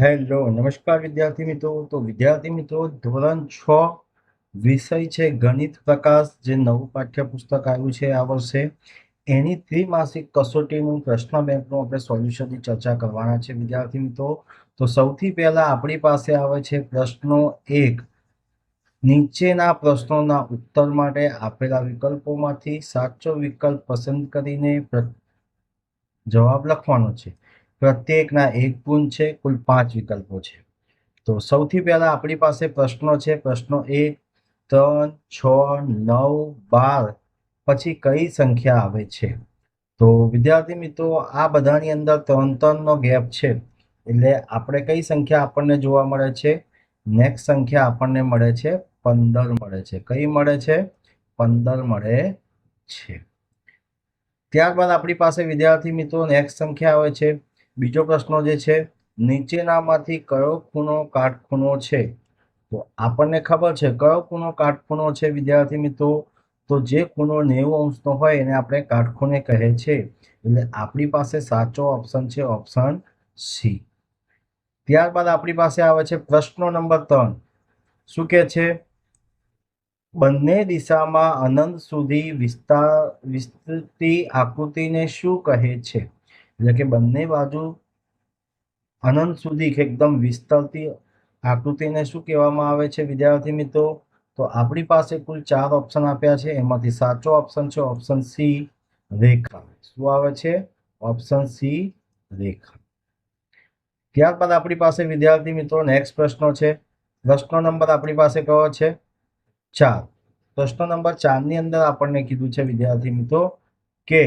Hello નમસ્કાર વિદ્યાર્થી મિત્રો। તો વિદ્યાર્થી મિત્રો, ધોરણ 6 વિષય છે ગણિત પ્રકાશ, જે નવું પાઠ્યપુસ્તક આવ્યું છે આ વર્ષે, એની ત્રિમાસિક કસોટીનું પ્રશ્ન બેંકનું આપણે સોલ્યુશનની ચર્ચા કરવાના છે વિદ્યાર્થી મિત્રો। તો સૌથી પહેલા આપણી પાસે આવે છે પ્રશ્નો 1। નીચેના પ્રશ્નોના ઉત્તર માટે આપેલા વિકલ્પોમાંથી સાચો વિકલ્પ પસંદ કરીને જવાબ લખવાનો છે। પ્રત્યેકના 1 ગુણ છે, કુલ 5 વિકલ્પો છે। તો સૌથી પહેલા આપણી પાસે પ્રશ્નો છે। પ્રશ્નો 1, 3, 6, 9, 12 પછી કઈ સંખ્યા આવે છે? તો વિદ્યાર્થી મિત્રો, આ બધાની અંદર 3 નો ગેપ છે, એટલે આપણે કઈ સંખ્યા આપણને જોવા મળે છે? નેક્સ્ટ સંખ્યા આપણને મળે છે 15 મળે છે। કઈ મળે છે? 15 મળે છે। ત્યારબાદ આપણી પાસે વિદ્યાર્થી મિત્રો નેક્સ્ટ સંખ્યા આવે છે। બીજો પ્રશ્ન જે છે, નીચેનામાંથી કયો ખૂણો કાટખૂણો છે? તો આપણને ખબર છે કયો ખૂણો કાટખૂણો છે વિદ્યાર્થી મિત્રો? તો જે ખૂણો 90 અંશનો હોય એને આપણે કાટખૂણે કહે છે, એટલે આપણી પાસે સાચો ઓપ્શન છે ઓપ્શન સી। ત્યારબાદ આપણી પાસે આવે છે પ્રશ્નો નંબર 3। શું કહે છે? બંને દિશામાં અનંત સુધી વિસ્તરતી આકૃતિને શું કહે છે? એટલે કે બંને બાજુ અનંત સુધી એકદમ વિસ્તરતી આકૃતિને શું કહેવામાં આવે છે વિદ્યાર્થી મિત્રો? તો આપણી પાસે કુલ 4 ઓપ્શન આપ્યા છે, એમાંથી સાચો ઓપ્શન છે ઓપ્શન સી, રેખા। શું આવે છે? ઓપ્શન સી, રેખા। ત્યારબાદ આપણી પાસે વિદ્યાર્થી મિત્રો નેક્સ્ટ પ્રશ્નો છે। પ્રશ્નો નંબર આપણી પાસે કયો છે? 4। પ્રશ્ન નંબર 4 ની અંદર આપણને કીધું છે વિદ્યાર્થી મિત્રો કે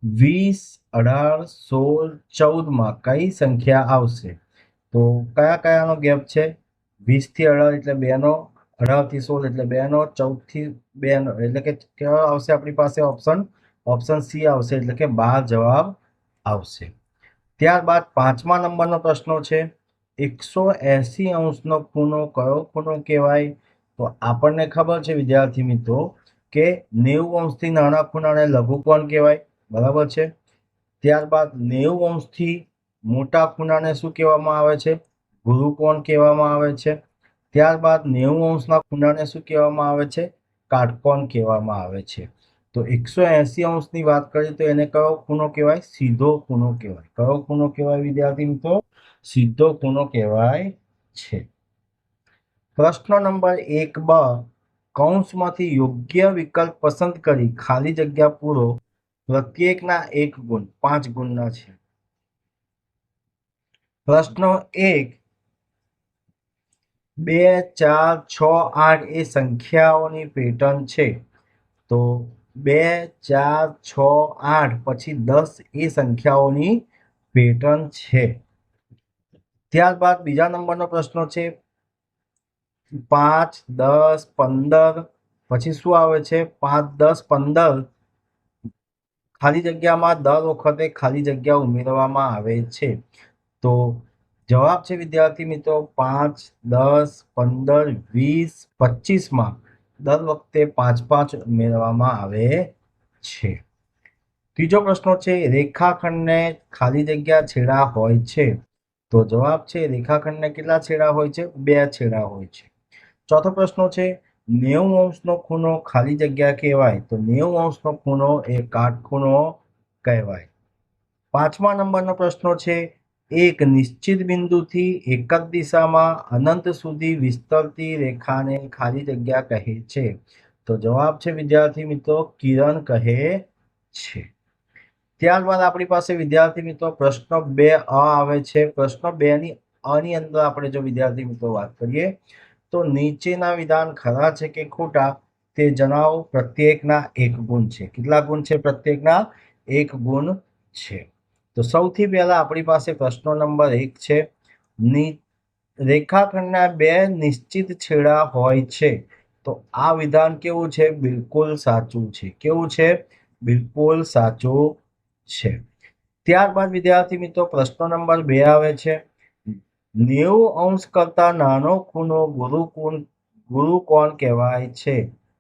20, 18, 16, 14 કઈ સંખ્યા આવશે? તો કયા કયાનો ગેપ છે? 20 થી 18 એટલે 2 નો, 18 થી 16 એટલે 2 નો, 14 થી 2 નો, એટલે કે કયો આવશે આપણી પાસે ઓપ્શન? ઓપ્શન સી આવશે, એટલે કે 12 જવાબ આવશે। ત્યારબાદ 5મા નંબરનો પ્રશ્ન છે, 180 અંશનો ખૂણો કયો ખૂણો કહેવાય? તો આપણને ખબર છે વિદ્યાર્થી મિત્રો કે 90 અંશથી નાના ખૂણાને લઘુકોણ કહેવાય, બરાબર છે। ત્યારબાદ 90 અંશથી મોટા ખૂણાને શું કહેવામાં આવે છે? ગુરુકોણ કહેવામાં આવે છે। ત્યારબાદ 90 અંશના ખૂણાને શું કહેવામાં આવે છે? કાટકોણ કહેવામાં આવે છે। તો 180 અંશની વાત કરીએ તો એને કયો ખૂણો કહેવાય? સીધો ખૂણો કહેવાય। કયો ખૂણો કહેવાય વિદ્યાર્થી મિત્રો? સીધો ખૂણો કહેવાય છે। પ્રશ્ન નંબર 1બ, કૌંસમાંથી યોગ્ય વિકલ્પ પસંદ કરી ખાલી જગ્યા પૂરો। પ્રત્યેકના 1 ગુણ, 5 ગુણના છે। પ્રશ્ન 1, 2, 4, 6, 8 એ સંખ્યાઓની પેટર્ન છે, તો 2, 4, 6, 8 પછી 10 એ સંખ્યાઓની પેટર્ન છે। ત્યારબાદ બીજા નંબરનો પ્રશ્ન છે, 5, 10, 15 પછી શું આવે છે? 5, 10, 15 ખાલી જગ્યામાં દર વખતે ખાલી જગ્યા ઉમેરવામાં આવે છે। તો જવાબ છે વિદ્યાર્થી મિત્રો 5, 10, 15, 20, 25 દર વખતે 5 ઉમેરવામાં આવે છે। ત્રીજો પ્રશ્ન છે, રેખાખંડને ખાલી જગ્યા છેડા હોય છે, તો જવાબ છે રેખાખંડને કેટલા છેડા હોય છે? 2 છેડા હોય છે। ચોથો પ્રશ્ન છે, 90 અંશનો ખૂણો ખાલી જગ્યા કહેવાય, તો 90 અંશનો ખૂણો એ કાટખૂણો કહેવાય। 5મા નંબરનો પ્રશ્ન છે, એક નિશ્ચિત બિંદુથી એક જ દિશામાં અનંત સુધી વિસ્તરતી રેખાને ખાલી જગ્યા કહે છે, તો જવાબ છે વિદ્યાર્થી મિત્રો કિરણ કહે છે। ત્યારબાદ આપણી પાસે વિદ્યાર્થી મિત્રો પ્રશ્ન 2 આવે છે। પ્રશ્ન 2 ની અંદર આપણે જો વિદ્યાર્થી મિત્રો વાત કરીએ તો નીચેના વિધાન ખરા છે કે ખોટા તે જણાવો। પ્રત્યેકના 1 ગુણ છે। કેટલા ગુણ છે? પ્રત્યેકના 1 ગુણ છે। તો સૌથી પહેલા આપણી પાસે પ્રશ્ન નંબર 1 છે, રેખાખંડના 2 નિશ્ચિત છેડા હોય છે, તો આ વિધાન કેવું છે? બિલકુલ સાચું છે। કેવું છે? બિલકુલ સાચું છે। ત્યારબાદ વિદ્યાર્થી મિત્રો પ્રશ્ન નંબર 2 આવે છે, 90 અંશ કરતા નાનો ખૂણો ગુરુકોણ કહેવાય છે,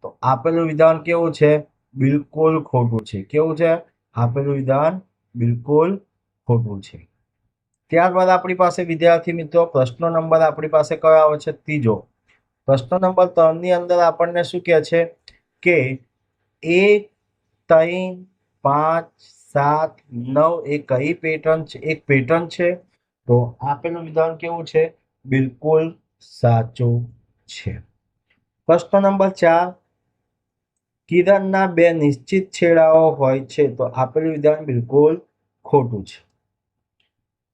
તો આપેલું વિધાન કેવું છે? બિલકુલ ખોટું છે. કેવું છે? આપેલું વિધાન બિલકુલ ખોટું છે. ત્યારબાદ આપણી પાસે વિદ્યાર્થી મિત્રો પ્રશ્ન નંબર આપણી પાસે કયો આવે છે? ત્રીજો. પ્રશ્ન નંબર 3 ની અંદર આપણને શું કહે છે કે 1, 3, 5, 7, 9 એ કઈ પેટર્ન છે? એક પેટર્ન છે. તો આપેલું વિધાન કેવું છે? બિલકુલ સાચું છે. પ્રશ્ન નંબર 4 કિરણના બે નિશ્ચિત છેડાઓ હોય છે. તો આપેલું વિધાન બિલકુલ ખોટું છે.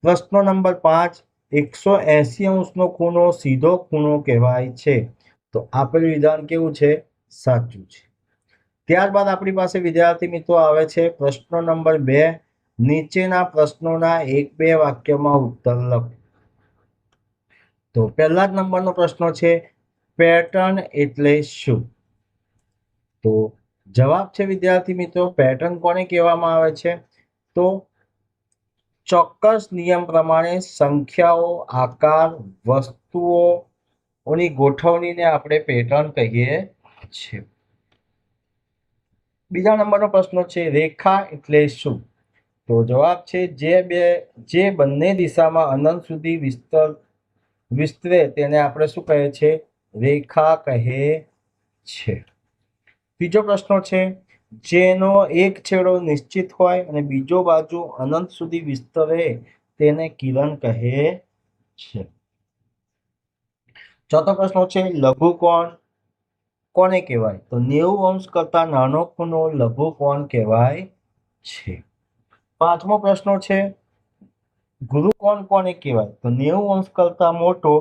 પ્રશ્ન નંબર 5 180 અંશનો ખૂણો સીધો ખૂણો કહેવાય છે. તો આપેલું વિધાન કેવું છે? સાચું છે. ત્યારબાદ આપણી પાસે વિદ્યાર્થી મિત્રો આવે છે પ્રશ્ન નંબર 2 નીચેના પ્રશ્નોના 1-2 વાક્યમાં ઉત્તર લખો. તો પહેલા જ નંબરનો પ્રશ્ન છે પેટર્ન એટલે શું? તો જવાબ છે વિદ્યાર્થી મિત્રો પેટર્ન કોને કહેવામાં આવે છે? તો ચોક્કસ નિયમ પ્રમાણે સંખ્યાઓ, આકાર, વસ્તુઓની ગોઠવણીને આપણે પેટર્ન કહીએ છીએ. બીજા નંબરનો પ્રશ્ન છે રેખા એટલે શું? તો જવાબ છે જે બંને દિશામાં અનંત સુધી વિસ્તરે તેને આપણે શું કહે છે? રેખા કહે છે. ત્રીજો પ્રશ્ન છે જેનો એક છેડો નિશ્ચિત હોય અને બીજો બાજુ અનંત સુધી વિસ્તરે તેને કિરણ કહે છે. ચોથો પ્રશ્ન છે લઘુકોણ કોને કહેવાય? તો 90 અંશ કરતા નાનો ખૂણો લઘુકોણ કહેવાય છે. પાંચમો પ્રશ્ન છે ગુરુકોણ કોને કહેવાય? તો 90 અંશ કરતા મોટો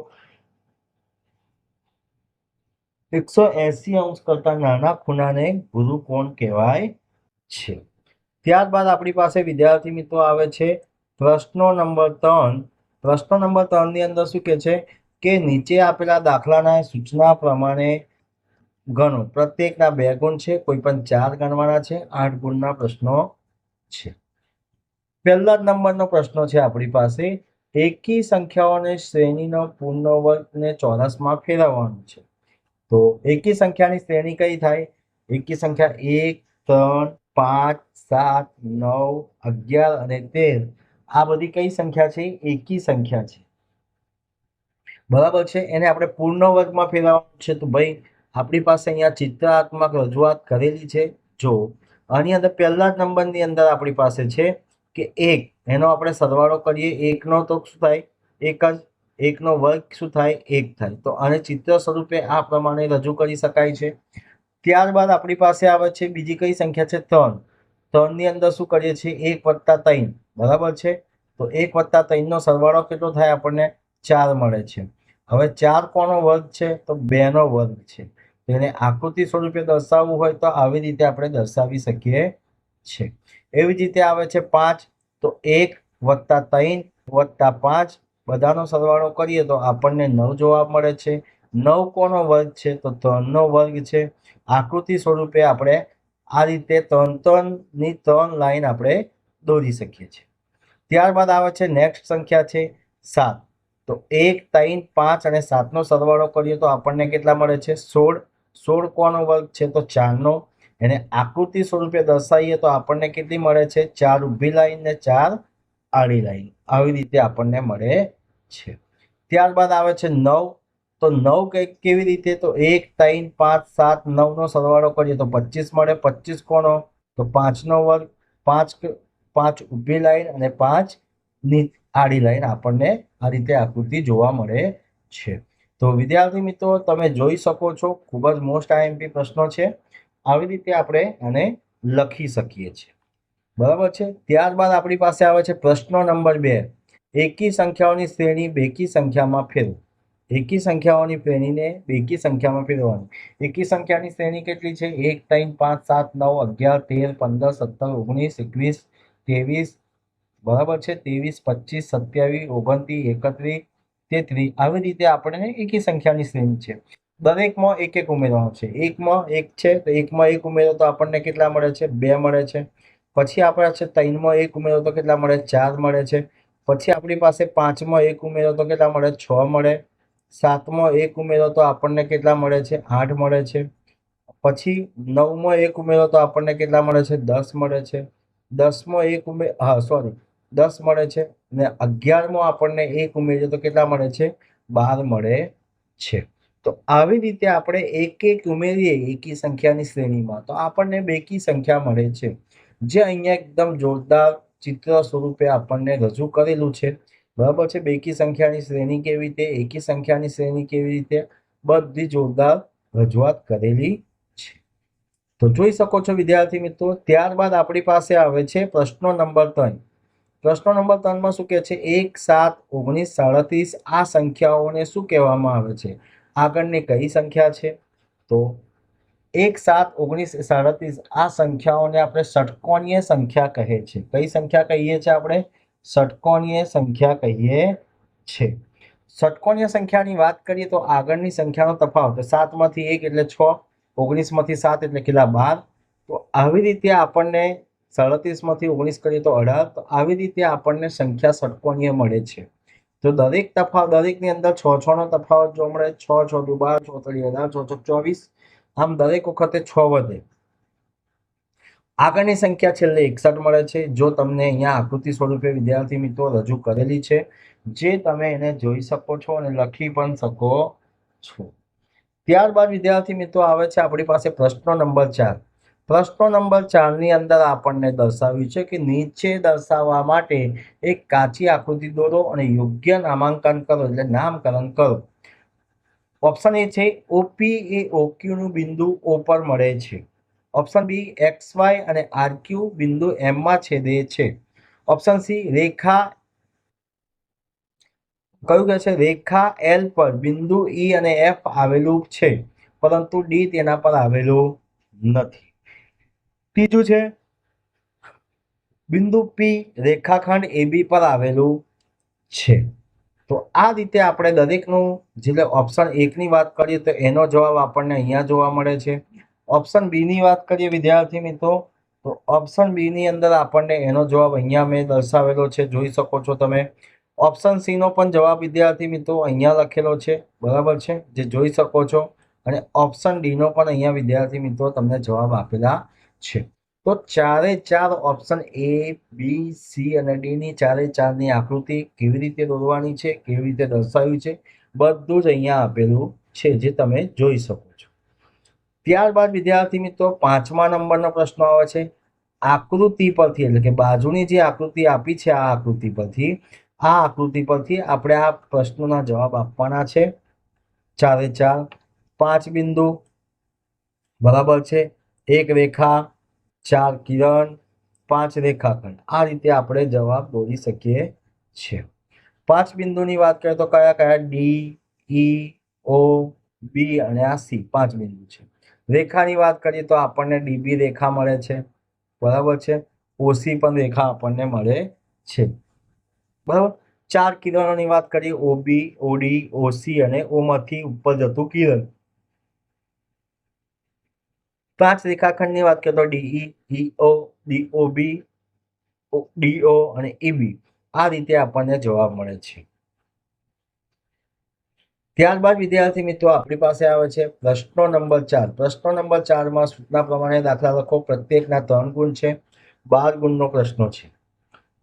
180 અંશ કરતા નાના ખૂણાને ગુરુકોણ કહેવાય છે. ત્યારબાદ આપણી પાસે વિદ્યાર્થી મિત્રો આવે છે પ્રશ્ન નંબર 3. પ્રશ્ન નંબર 3 ની અંદર શું કહે છે કે નીચે આપેલા દાખલાના સૂચના પ્રમાણે ગણો. પ્રત્યેકના 2 ગુણ છે, કોઈ પણ 4 ગણવાના છે. 8 ગુણના પ્રશ્નો છે. પહેલા જ નંબરનો પ્રશ્ન છે આપણી પાસે એકી સંખ્યાઓને શ્રેણીનો પૂર્ણ વર્ગને ચોરસમાં ફેરવવાનું છે. તો એકી સંખ્યાની શ્રેણી કઈ થાય? એકી સંખ્યા 1, 3, 5, 7, 9, 11 અને 13 આ બધી કઈ સંખ્યા છે? એકી સંખ્યા છે. બરાબર છે. એને આપણે પૂર્ણ વર્ગમાં ફેરવવાનું છે. તો ભાઈ આપણી પાસે અહીંયા ચિત્રાત્મક રજૂઆત કરેલી છે. જો આની અંદર પહેલા જ નંબરની અંદર આપણી પાસે છે કે 1 એનો આપણે સરવાળો કરીએ 1 નો તો શું થાય? 1 જ. 1 નો વર્ગ શું થાય? 1 થાય. તો આને ચિત્ર સ્વરૂપે આ પ્રમાણે રજૂ કરી શકાય છે. ત્યારબાદ આપણી પાસે આવે છે બીજી કઈ સંખ્યા છે? 3. 3 ની અંદર શું કરીએ છીએ? 1 + 3. બરાબર છે. તો 1 + 3 નો સરવાળો કેટલો થાય? આપણને 4 મળે છે. હવે 4 કોનો વર્ગ છે? તો 2 નો વર્ગ છે. તેને આકૃતિ સ્વરૂપે દર્શાવવું હોય તો આવી રીતે આપણે દર્શાવી શકીએ છીએ. એવી જ રીતે આવે છે 5. તો 1 + 3 + 5 બધાનો સરવાળો કરીએ તો આપણને 9 જવાબ મળે છે. 9 કોનો વર્ગ છે? તો 3 નો વર્ગ છે. આકૃતિ સ્વરૂપે આપણે આ રીતે 3 લાઈન આપણે દોરી શકીએ છીએ. ત્યારબાદ આવે છે નેક્સ્ટ સંખ્યા છે 7. તો 1, 3, 5 અને 7 નો સરવાળો કરીએ તો આપણને કેટલા મળે છે? 16. 16 કોનો વર્ગ છે? તો 4 નો. એને આકૃતિ સ્વરૂપે દર્શાવીએ તો આપણને કેટલી મળે છે? 4 ઊભી લાઈન ને 4 આડી લાઈન. આવી રીતે આપણને મળે છે. ત્યારબાદ આવે છે 9. તો 9 કેવી રીતે? તો 1, 3, 5, 7, 9 નો સરવાળો કરીએ તો 25 મળે. 25 કોનો? તો 5 નો વર્ગ. 5 ઊભી લાઈન અને 5 આડી લાઈન આપણને આ રીતે આકૃતિ જોવા મળે છે. તો વિદ્યાર્થી મિત્રો તમે જોઈ શકો છો ખૂબ જ મોસ્ટ આઈએમપી પ્રશ્નો છે. આવી રીતે આપણે આને લખી શકીએ છીએ. બરાબર છે. ત્યારબાદ આપણી પાસે આવે છે પ્રશ્ન નંબર 2. એકી સંખ્યાઓની શ્રેણી બેકી સંખ્યામાં ફેરવો. એકી સંખ્યાઓની શ્રેણીને બેકી સંખ્યામાં ફેરવવાની. એકી સંખ્યાની શ્રેણી કેટલી છે? 1, 3, 5, 7, 9, 11, 13, 15, 17, 19, 21, 23. બરાબર છે. 23, 25, 27, 29, 31, 33 આવી રીતે આપણને એકી સંખ્યાની શ્રેણી છે. દરેકમાં એક એક ઉમેરવાનું છે. 1 માં 1 છે તો 1 માં 1 ઉમેરો તો આપણને કેટલા મળે છે? 2 મળે છે. પછી આપણે છે 3 માં 1 ઉમેરો તો કેટલા મળે? 4 મળે છે. પછી આપણી પાસે 5 માં 1 ઉમેરો તો કેટલા મળે? 6 મળે. 7 માં 1 ઉમેરો તો આપણને કેટલા મળે છે? 8 મળે છે. પછી 9મો 1 ઉમેરો તો આપણને કેટલા મળે છે? 10 મળે છે. 10મો 1 10 મળે છે અને 11મો આપણને 1 ઉમેરીએ તો કેટલા મળે છે? 12 મળે છે. તો આવી રીતે આપણે એક ઉમેરીએ એકી સંખ્યાની શ્રેણીમાં તો આપણને બેકી સંખ્યા મળે છે, જે અહીંયા એકદમ જોરદાર ચિત્ર સ્વરૂપે આપણને રજૂ કરેલું છે. બરાબર છે? બેકી સંખ્યાની શ્રેણી કેવી રીતે, એકી સંખ્યાની શ્રેણી કેવી રીતે, બધી જોરદાર રજૂઆત કરેલી છે. તો જોઈ શકો છો વિદ્યાર્થી મિત્રો. ત્યારબાદ આપણી પાસે આવે છે પ્રશ્નો નંબર 3. પ્રશ્નો નંબર 3માં શું કહે છે? 1, 7, 19, 37 આ સંખ્યાઓને શું કહેવામાં આવે છે? આગળની કઈ સંખ્યા છે? તો 1, 7, 19, 37 આ સંખ્યાઓને આપણે ષટકોણીય સંખ્યા કહે છે. કઈ સંખ્યા કહીએ છીએ આપણે? ષટકોણીય સંખ્યા કહીએ છે. ષટકોણીય સંખ્યાની વાત કરીએ તો આગળની સંખ્યાનો તફાવત 7 માંથી 1 એટલે 6, 19 માંથી 7 એટલે કેટલા? 12. તો આવી રીતે આપણને 37 માંથી 19 કરીએ તો 18. તો આવી રીતે આપણને સંખ્યા ષટકોણીય મળે છે. તો દરેકની અંદર 6 નો તફાવત જોવા મળે. 6 6 દુ 12, 6 3 18, 6 6 24. આમ દરેક વખતે 6 વધે. આગળની સંખ્યા છેલ્લે 61 મળે છે. જો તમને અહીંયા આકૃતિ સ્વરૂપે વિદ્યાર્થી મિત્રો રજૂ કરેલી છે, જે તમે એને જોઈ શકો છો અને લખી પણ શકો છો. ત્યારબાદ વિદ્યાર્થી મિત્રો આવે છે આપણી પાસે પ્રશ્નો નંબર 4. પ્રશ્નો નંબર 4 ની અંદર આપણને દર્શાવ્યું છે કે નીચે દર્શાવવા માટે એક કાચી આકૃતિ દોરો અને યોગ્ય નામાંકન કરો, એટલે નામકરણ કરો. ઓપ્શન એ છે ઓપી એ ઓક્યુ નું બિંદુ ઓ પર મળે છે. ઓપ્શન બી XY અને RQ બિંદુ M માં છેદે છે. ઓપ્શન સી રેખા કયું કહે છે? રેખા L પર બિંદુ E અને F આવેલું છે, પરંતુ D તેના પર આવેલું નથી. ત્રીજું છે બિંદુ P રેખાખંડ AB પર આવેલું છે. તો આ રીતે આપણે દરેકનું જે ઓપ્શન 1 ની વાત કરીએ તો એનો જવાબ આપણને અહીંયા જોવા મળે છે. ઓપ્શન બી ની વાત કરીએ વિદ્યાર્થી મિત્રો તો ઓપ્શન બી ની અંદર આપણને એનો જવાબ અહીંયા મેં દર્શાવેલો છે, જોઈ શકો છો તમે. ઓપ્શન સી નો પણ જવાબ વિદ્યાર્થી મિત્રો અહીંયા લખેલો છે, બરાબર છે, જે જોઈ શકો છો. અને ઓપ્શન ડી નો પણ અહીંયા વિદ્યાર્થી મિત્રો તમને જવાબ આપેલા છે. તો 4 ઓપ્શન એ, બી, સી અને ડી ની 4 ની આકૃતિ કેવી રીતે દોરવાની છે, કેવી રીતે દર્શાવ્યું છે, બધું જ અહીંયા આપેલું છે, જે તમે જોઈ શકો છો. ત્યારબાદ વિદ્યાર્થી મિત્રો 5મા નંબરનો પ્રશ્ન આવે છે. આકૃતિ પરથી, એટલે કે બાજુની જે આકૃતિ આપી છે આ આકૃતિ પરથી આપણે આ પ્રશ્નોના જવાબ આપવાના છે. 4 5 બિંદુ, બરાબર છે, 1 રેખા, 4 કિરણ, 5 રેખાખંડ. આ રીતે આપણે જવાબ દોરી શકીએ છીએ. 5 બિંદુની વાત કરીએ તો કયા કયા? ડી, ઈ, ઓ, બી અને આ સી 5 બિંદુ છે. રેખાની વાત કરીએ તો આપણને ડીબી રેખા મળે છે, બરાબર છે, ઓસી પણ રેખા આપણને મળે છે, બરાબર. 4 કિરણોની વાત કરીએ ઓબી, ઓડી, ઓસી અને ઓમાંથી ઉપર જતું કિરણ. 5 રેખાખંડની વાત કરીએ તો ડીઈ, ઈઓ, ડીઓબી, ડીઓ અને ઈબી. આ રીતે આપણને જવાબ મળે છે. ત્યારબાદ વિદ્યાર્થી મિત્રો આપણી પાસે આવે છે પ્રશ્નો નંબર 4. પ્રશ્નો નંબર 4માં સૂચના પ્રમાણે દાખલા લખો. પ્રત્યેકના 3 ગુણ છે. 12 ગુણનો પ્રશ્ન છે.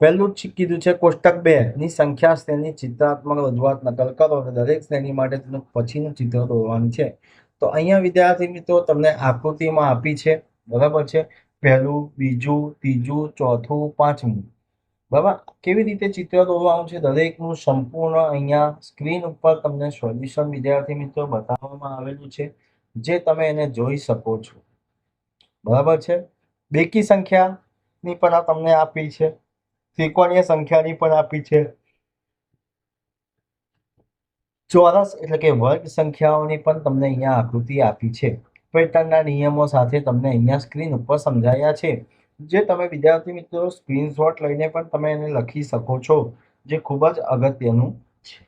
પહેલું જ કીધું છે કોષ્ટક 2 ની સંખ્યા શ્રેણી ચિત્રાત્મક રજૂઆત નકલ કરો અને દરેક શ્રેણી માટે તેનું પછીનું ચિત્ર દોરવાનું છે. તો અહીંયા વિદ્યાર્થી મિત્રો તમને આકૃતિમાં આપી છે, બરાબર છે, પહેલું, બીજું, ત્રીજું, ચોથું, પાંચમું. બરાબર. કેવી રીતે ચિત્ર દોરવાનું છે દરેકનું સંપૂર્ણ અહીંયા સ્ક્રીન ઉપર તમને સોલ્યુશન વિદ્યાર્થી મિત્રો બતાવવામાં આવેલું છે, જે તમે એને જોઈ શકો છો, બરાબર છે. બેકી સંખ્યાની પણ આ તમને આપી છે, ત્રિકોણીય સંખ્યાની પણ આપી છે, ચોરસ એટલે કે વર્ગ સંખ્યાઓની પણ તમને અહીંયા આકૃતિ આપી છે. પેટર્નના નિયમો સાથે તમને અહીંયા સ્ક્રીન ઉપર સમજાયા છે, જે તમે વિદ્યાર્થી મિત્રો સ્ક્રીનશોટ લઈને પણ તમે એને લખી શકો છો, જે ખૂબ જ અગત્યનું છે.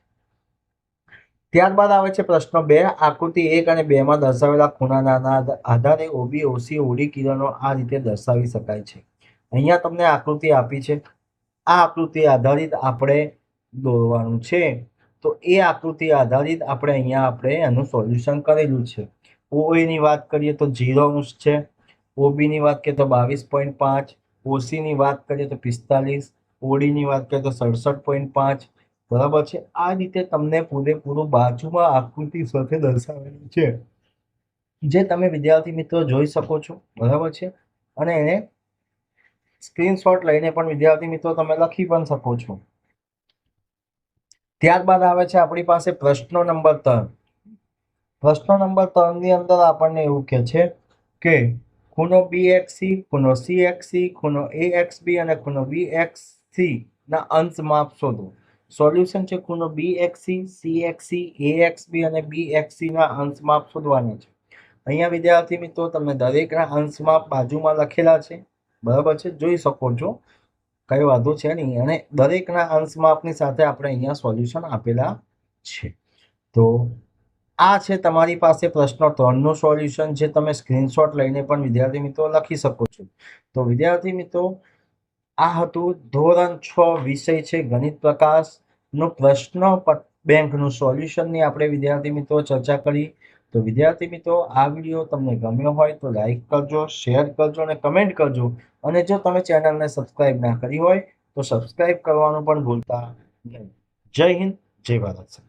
ત્યારબાદ આવે છે પ્રશ્ન 2. આકૃતિ 1 અને 2 માં દર્શાવેલા ખૂણાના આધારે ઓબી, ઓસી, ઓડી કિરણો આ રીતે દર્શાવી શકાય છે. અહીંયા તમને આકૃતિ આપી છે. આ આકૃતિ આધારિત આપણે દોરવાનું છે. તો એ આકૃતિ આધારિત આપણે અહીંયા એનું સોલ્યુશન કરેલું છે. OA ની વાત કરીએ તો 0 છે, OB ની વાત કરીએ તો 22.5, OC ની વાત કરીએ તો 45, OD ની વાત કરીએ તો 67.5, બરાબર છે। આ રીતે તમને પૂરેપૂરું બાજુમાં આકૃતિ સાથે દર્શાવેલું છે, જે તમે વિદ્યાર્થી મિત્રો જોઈ શકો છો, બરાબર છે। અને એને સ્ક્રીનશોટ લઈને પણ વિદ્યાર્થી મિત્રો તમે લખી પણ શકો છો। ત્યારબાદ આવે છે આપણી પાસે પ્રશ્નો નંબર 3। પ્રશ્નો નંબર 3 ની અંદર આપણને એવું કહે છે કે ખૂણો BXC, ખૂણો CXC, ખૂણો AXB અને ખૂણો BXC ના અંશ માપ શોધો। સોલ્યુશન છે ખૂણો BXC, CXC, AXB અને BXC ના અંશ માપ શોધવાના છે। અહીંયા વિદ્યાર્થી મિત્રો તમે દરેકના અંશ માપ બાજુમાં લખેલા છે, બરાબર છે, જોઈ શકો છો, કઈ વાંધો છે નહીં। અને દરેકના અંશ માપની સાથે આપણે અહીંયા સોલ્યુશન આપેલા છે। તો આ છે તમારી પાસે પ્રશ્ન 3 નું સોલ્યુશન, જે તમે સ્ક્રીનશોટ લઈને પણ વિદ્યાર્થી મિત્રો લખી શકો છો। તો વિદ્યાર્થી મિત્રો આ હતું ધોરણ 6 વિષય છે ગણિત પ્રકાશ નો પ્રશ્ન બેંકનું સોલ્યુશનની આપણે વિદ્યાર્થી મિત્રો ચર્ચા કરી। તો વિદ્યાર્થી મિત્રો આ વિડીયો તમને ગમ્યો હોય તો લાઈક કરજો, શેર કરજો અને કમેન્ટ કરજો। અને જો તમે ચેનલને સબસ્ક્રાઇબ ના કરી હોય તો સબસ્ક્રાઇબ કરવાનું પણ ભૂલતા નહીં। જય હિન્દ, જય ભારત।